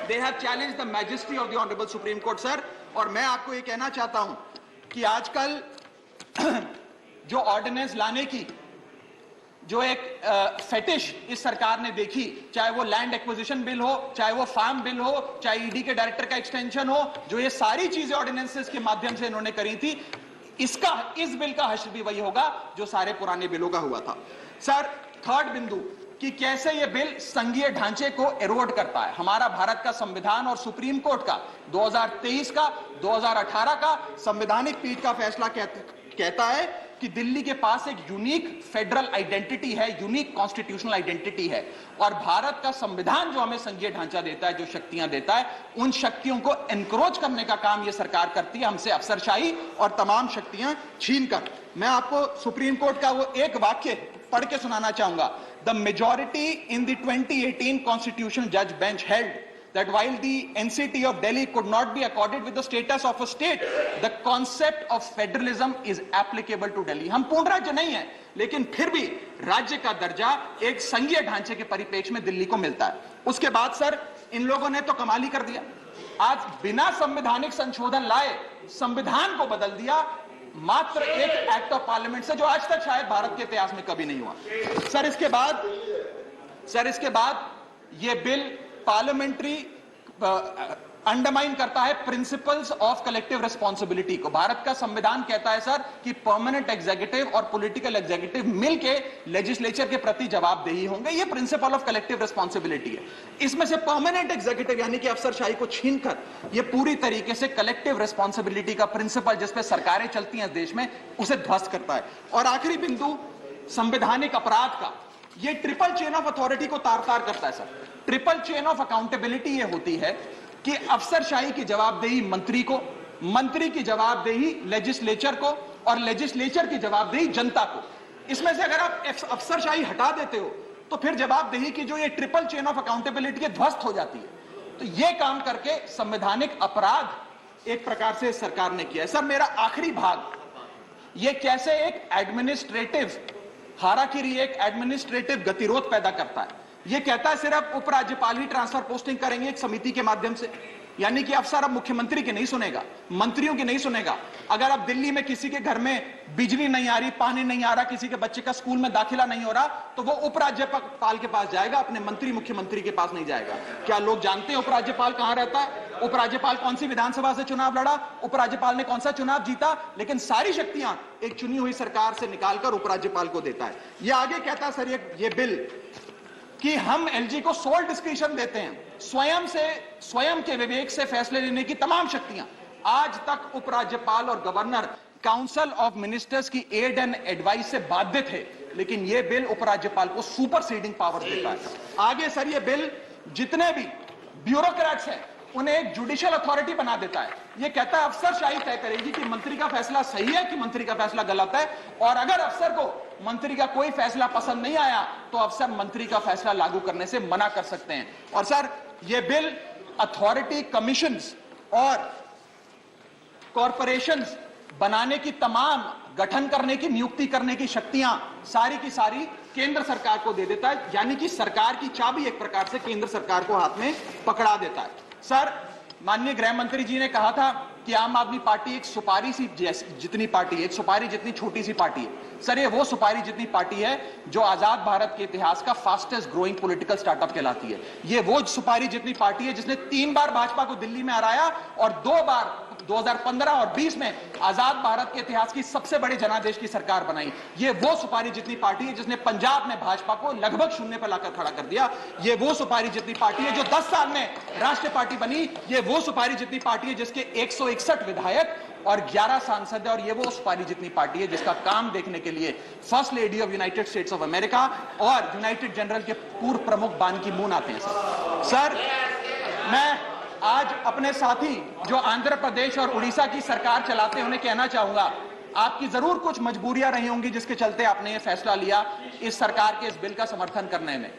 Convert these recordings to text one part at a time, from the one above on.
they have challenged the majesty of the honorable Supreme Court, sir. और मैं आपको ये कहना चाहता हूं कि आजकल जो ऑर्डिनेंस लाने की जो एक फेटिश इस सरकार ने देखी, चाहे वो लैंड एक्विजिशन बिल हो, चाहे वो फार्म बिल हो, चाहे ईडी के डायरेक्टर का एक्सटेंशन हो, जो ये सारी चीजें ऑर्डिनेंसेस के माध्यम से इन्होंने करी थी, इस बिल का हश्र भी वही होगा जो सारे पुराने बिलों का हुआ था। सर, थर्ड बिंदु कि कैसे ये बिल संघीय ढांचे को एरोड करता है। हमारा भारत का संविधान और सुप्रीम कोर्ट का 2023 का 2018 का संवैधानिक पीठ का फैसला कहता है कि दिल्ली के पास एक यूनिक फेडरल आइडेंटिटी है, यूनिक कॉन्स्टिट्यूशनल आइडेंटिटी है, और भारत का संविधान जो हमें संघीय ढांचा देता है, जो शक्तियां देता है, उन शक्तियों को एनक्रोच करने का काम यह सरकार करती है, हमसे अफसरशाही और तमाम शक्तियां छीनकर। मैं आपको सुप्रीम कोर्ट का वो एक वाक्य पढ़ के सुनाना चाहूंगा। The majority in the 2018 constitutional जज bench held that while the NCT of Delhi could not be accorded with the status of a state, the concept of federalism is applicable to Delhi. हम पूर्ण राज्य नहीं है, लेकिन फिर भी राज्य का दर्जा एक संघीय ढांचे के परिप्रेक्ष्य में दिल्ली को मिलता है। उसके बाद सर, इन लोगों ने तो कमाल ही कर दिया। आज बिना संवैधानिक संशोधन लाए संविधान को बदल दिया, मात्र एक एक्ट ऑफ पार्लियामेंट से, जो आज तक शायद भारत के इतिहास में कभी नहीं हुआ। सर, इसके बाद यह बिल पार्लियामेंट्री अंडरमाइन करता है प्रिंसिपल्स ऑफ कलेक्टिव रिस्पांसिबिलिटी को। भारत का संविधान कहता है सर कि परमानेंट एग्जीक्यूटिव और पॉलिटिकल एग्जीक्यूटिव मिलके लेजिस्लेचर के प्रति जवाबदेही होंगे। ये प्रिंसिपल ऑफ कलेक्टिव रिस्पांसिबिलिटी है। इसमें से परमानेंट एग्जीक्यूटिव यानी कि अफसरशाही को छीनकर ये पूरी तरीके से कलेक्टिव रिस्पांसिबिलिटी का प्रिंसिपल जिसपे सरकारें चलती हैं देश में, उसे ध्वस्त करता है। और आखिरी बिंदु संवैधानिक अपराध का, ये ट्रिपल चेन ऑफ अथॉरिटी को तार-तार करता है sir. Triple chain of accountability ये होती है कि अफसरशाही की जवाबदेही मंत्री को, मंत्री की जवाबदेही लेजिस्लेचर को, और लेजिस्लेचर की जवाबदेही जनता को। इसमें से अगर आप अफसरशाही हटा देते हो तो फिर जवाबदेही की जो ये ट्रिपल चेन ऑफ अकाउंटेबिलिटी है ध्वस्त हो जाती है। तो ये काम करके संवैधानिक अपराध एक प्रकार से सरकार ने किया है। सर, मेरा आखिरी भाग, ये कैसे एक एडमिनिस्ट्रेटिव हाराकिरी, एक एडमिनिस्ट्रेटिव गतिरोध पैदा करता है। ये कहता है सिर्फ उपराज्यपाल ही ट्रांसफर पोस्टिंग करेंगे एक समिति के माध्यम से, यानी कि अफसर अब मुख्यमंत्री के नहीं सुनेगा, मंत्रियों की नहीं सुनेगा। अगर अब दिल्ली में किसी के घर में बिजली नहीं आ रही, पानी नहीं आ रहा, किसी के बच्चे का स्कूल में दाखिला नहीं हो रहा, तो वो उपराज्यपाल के पास जाएगा, अपने मंत्री मुख्यमंत्री के पास नहीं जाएगा। क्या लोग जानते हैं उपराज्यपाल कहां रहता है? उपराज्यपाल कौन सी विधानसभा से चुनाव लड़ा, उपराज्यपाल ने कौन सा चुनाव जीता? लेकिन सारी शक्तियां एक चुनी हुई सरकार से निकालकर उपराज्यपाल को देता है। ये आगे कहता है सर ये बिल कि हम एलजी को सोल डिस्क्रिशन देते हैं, स्वयं के विवेक से फैसले लेने की तमाम शक्तियां। आज तक उपराज्यपाल और गवर्नर काउंसिल ऑफ मिनिस्टर्स की एड एंड एडवाइस से बाध्य थे, लेकिन यह बिल उपराज्यपाल को सुपरसीडिंग पावर देता है। आगे सर, यह बिल जितने भी ब्यूरोक्रेट्स हैं उन्हें एक जुडिशियल अथॉरिटी बना देता है। यह कहता है अफसरशाही तय करेगी कि मंत्री का फैसला सही है कि मंत्री का फैसला गलत है, और अगर अफसर को मंत्री का कोई फैसला पसंद नहीं आया तो अफसर मंत्री का फैसला लागू करने से मना कर सकते हैं। और सर, यह बिल अथॉरिटी, कमीशंस और कॉरपोरेशंस बनाने की, तमाम गठन करने की, नियुक्ति करने की शक्तियां सारी की सारी केंद्र सरकार को दे देता है, यानी कि सरकार की चाबी एक प्रकार से केंद्र सरकार को हाथ में पकड़ा देता है। सर, माननीय गृह मंत्री जी ने कहा था कि आम आदमी पार्टी एक सुपारी सी जितनी पार्टी है, एक सुपारी जितनी छोटी सी पार्टी है। सर, ये वो सुपारी जितनी पार्टी है जो आजाद भारत के इतिहास का फास्टेस्ट ग्रोइंग पॉलिटिकल स्टार्टअप कहलाती है। ये वो सुपारी जितनी पार्टी है जिसने 3 बार भाजपा को दिल्ली में हराया और 2 बार 2015 और 20 में आजाद भारत के इतिहास की सबसे बड़ी जनादेश की सरकार बनाई। ये वो सुपारी जितनी पार्टी है जिसने पंजाब में भाजपा को लगभग शून्य पर लाकर खड़ा कर दिया। ये वो सुपारी जितनी पार्टी है जो 10 साल में राष्ट्रीय पार्टी बनी। ये वो सुपारी जितनी पार्टी है जिसके 161 विधायक और 11 सांसद है, और ये वो सुपारी जितनी पार्टी है जिसका काम देखने के लिए first lady of United states of America और यूनाइटेड जनरल के पूर्व प्रमुख बान की मून आते हैं। सर, मैं आज अपने साथी जो आंध्र प्रदेश और उड़ीसा की सरकार चलाते हैं उन्हें कहना चाहूंगा, आपकी जरूर कुछ मजबूरियां रही होंगी जिसके चलते आपने ये फैसला लिया इस सरकार के इस बिल का समर्थन करने में।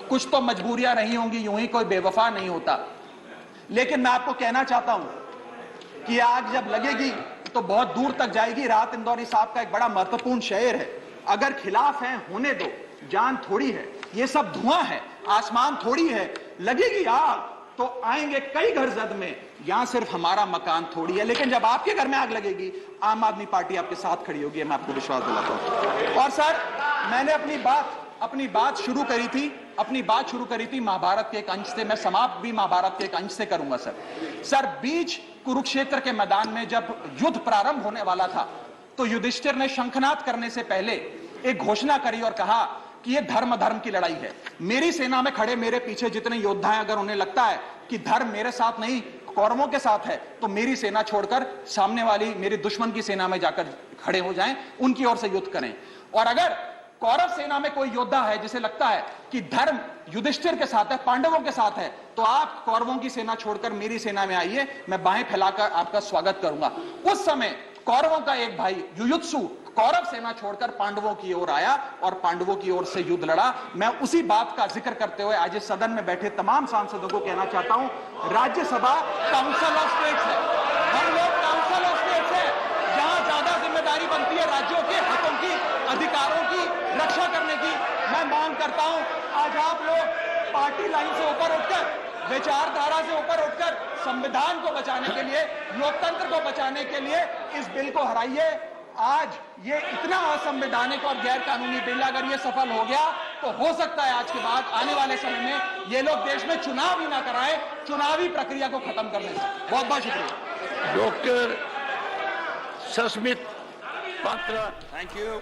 कुछ तो मजबूरियां रही होंगी, यूं ही कोई बेवफा नहीं होता। लेकिन मैं आपको कहना चाहता हूं कि आग जब लगेगी तो बहुत दूर तक जाएगी। राहत इंदौरी साहब का एक बड़ा महत्वपूर्ण शेर है, अगर खिलाफ है होने दो, जान थोड़ी है, ये सब धुआं है, आसमान थोड़ी है, लगेगी आग तो आएंगे कई घर जद में, यहां सिर्फ हमारा मकान थोड़ी है। लेकिन जब आपके घर में आग लगेगी, आम आदमी पार्टी आपके साथ खड़ी होगी, मैं आपको विश्वास दिलाता हूं। और सर, मैंने अपनी बात शुरू करी थी महाभारत के एक अंश से, मैं समाप्त भी महाभारत के एक अंश से करूंगा सर। बीच कुरुक्षेत्र के मैदान में जब युद्ध प्रारंभ होने वाला था, तो युधिष्ठिर ने शंखनाद करने से पहले एक घोषणा करी और कहा कि यह धर्म की लड़ाई है। मेरी सेना में खड़े मेरे पीछे जितने योद्धा हैं, अगर उन्हें लगता है कि धर्म मेरे साथ नहीं कौरवों के साथ है, तो मेरी सेना छोड़कर सामने वाली मेरे दुश्मन की सेना में जाकर खड़े हो जाएं, उनकी ओर से युद्ध करें। और अगर कौरव सेना में कोई योद्धा है जिसे लगता है कि धर्म युधिष्ठिर के साथ है, पांडवों के साथ है, तो आप कौरवों की सेना छोड़कर मेरी सेना में आइए, मैं बाहें फैलाकर आपका स्वागत करूंगा। उस समय कौरवों का एक भाई युयुत्सु कौरव सेना छोड़कर पांडवों की ओर आया और पांडवों की ओर से युद्ध लड़ा। मैं उसी बात का जिक्र करते हुए आज इस सदन में बैठे तमाम सांसदों को कहना चाहता हूं, राज्यसभा काउंसिल ऑफ स्टेट्स है, हम लोग काउंसिल ऑफ स्टेट्स है, जहां ज्यादा जिम्मेदारी बनती है राज्यों के हकों की, अधिकारों की रक्षा करने की। मैं मांग करता हूं, आज आप लोग पार्टी लाइन से ऊपर उठकर, विचारधारा से ऊपर उठकर संविधान को बचाने के लिए, लोकतंत्र को बचाने के लिए इस बिल को हराइए। आज ये इतना असंवैधानिक और गैर कानूनी बिल अगर ये सफल हो गया, तो हो सकता है आज के बाद आने वाले समय में ये लोग देश में चुनाव ही ना कराएं, चुनावी प्रक्रिया को खत्म करने से। बहुत बहुत शुक्रिया। Doctor Sasmit Patra. Thank you.